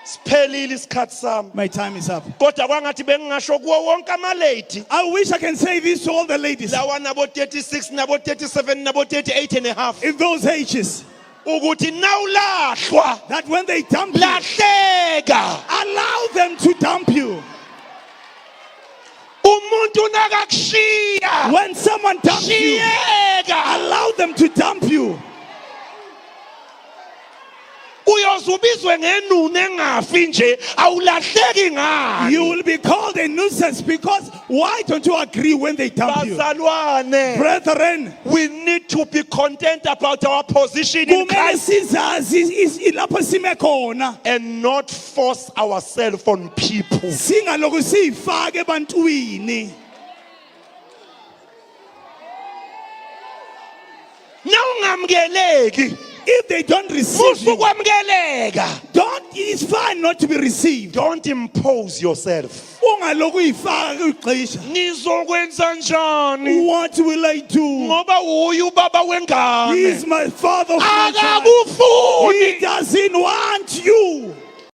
Siphelile isikhathi sami. My time is up. Kodwa kwangathi bengingasho kuwo wonke ama-lady. I wish I can say this to all the ladies Lawa nabo 36 nabo 37 nabo 38 and a half. in those ages Ukuthi nawulahlwa that when they dump you, lahleka. allow them to dump you. Umuntu nakakushiya. When someone dumps you, Shiyeka. allow them to dump you. Uyozubizwe ngenunu engafi nje awulahleki ngayo. You will be called a nuisance because why don't you agree when they dump you? Bazalwane, Brethren, we need to be content about our position in kumele Christ sizazi lapho sime khona. and not force ourselves on people. Singaloku siyifake ebantwini. Nawungamkeleki, If they don't receive you, usukwamukeleka. it's fine not to be received. Don't impose yourself. Ungaloku uyifaka igqisha. Nizokwenza njani? What will I do? Ngoba uyu baba He wengane. is my father of my child. He Akakufuni. doesn't want you.